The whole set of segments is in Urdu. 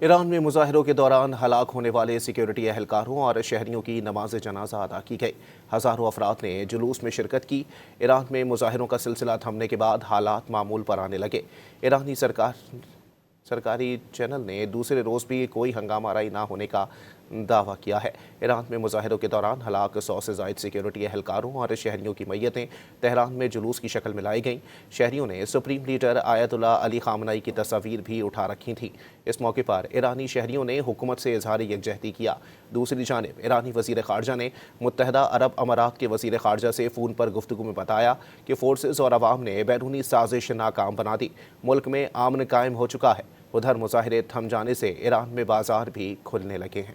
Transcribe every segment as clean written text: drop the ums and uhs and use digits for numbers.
ایران میں مظاہروں کے دوران ہلاک ہونے والے سیکیورٹی اہلکاروں اور شہریوں کی نماز جنازہ ادا کی گئی۔ ہزاروں افراد نے جلوس میں شرکت کی۔ ایران میں مظاہروں کا سلسلہ تھمنے کے بعد حالات معمول پر آنے لگے۔ ایرانی سرکاری چینل نے دوسرے روز بھی کوئی ہنگامہ آرائی نہ ہونے کا دعویٰ کیا ہے۔ ایران میں مظاہروں کے دوران ہلاک 100 سے زائد سیکیورٹی اہلکاروں اور شہریوں کی میتیں تہران میں جلوس کی شکل میں لائی گئیں۔ شہریوں نے سپریم لیڈر آیت اللہ علی خامنہ ای کی تصاویر بھی اٹھا رکھی تھیں۔ اس موقع پر ایرانی شہریوں نے حکومت سے اظہار یکجہتی کیا۔ دوسری جانب ایرانی وزیر خارجہ نے متحدہ عرب امارات کے وزیر خارجہ سے فون پر گفتگو میں بتایا کہ فورسز اور عوام نے بیرونی سازش ناکام بنا دی۔ ملک میں امن قائم ہو چکا ہے۔ ادھر مظاہرے تھم جانے سے ایران میں بازار بھی کھلنے لگے ہیں۔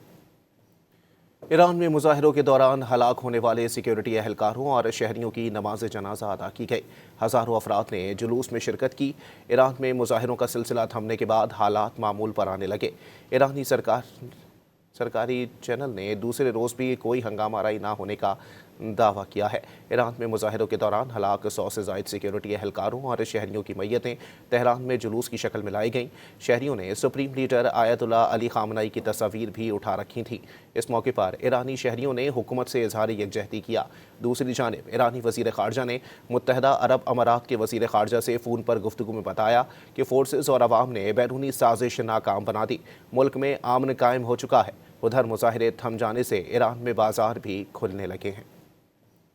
ایران میں مظاہروں کے دوران ہلاک ہونے والے سیکیورٹی اہلکاروں اور شہریوں کی نماز جنازہ ادا کی گئی۔ ہزاروں افراد نے جلوس میں شرکت کی۔ ایران میں مظاہروں کا سلسلہ تھمنے کے بعد حالات معمول پر آنے لگے۔ ایرانی سرکاری چینل نے دوسرے روز بھی کوئی ہنگامہ آرائی نہ ہونے کا دعویٰ کیا ہے۔ ایران میں مظاہروں کے دوران ہلاک 100 سے زائد سیکیورٹی اہلکاروں اور شہریوں کی میتیں تہران میں جلوس کی شکل میں لائی گئیں۔ شہریوں نے سپریم لیڈر آیت اللہ علی خامنہ ای کی تصاویر بھی اٹھا رکھی تھیں۔ اس موقع پر ایرانی شہریوں نے حکومت سے اظہار یکجہتی کیا۔ دوسری جانب ایرانی وزیر خارجہ نے متحدہ عرب امارات کے وزیر خارجہ سے فون پر گفتگو میں بتایا کہ فورسز اور عوام نے بیرونی سازش ناکام بنا دی۔ ملک میں امن قائم ہو چکا ہے۔ ادھر مظاہرے تھم جانے سے ایران میں بازار بھی کھلنے لگے ہیں۔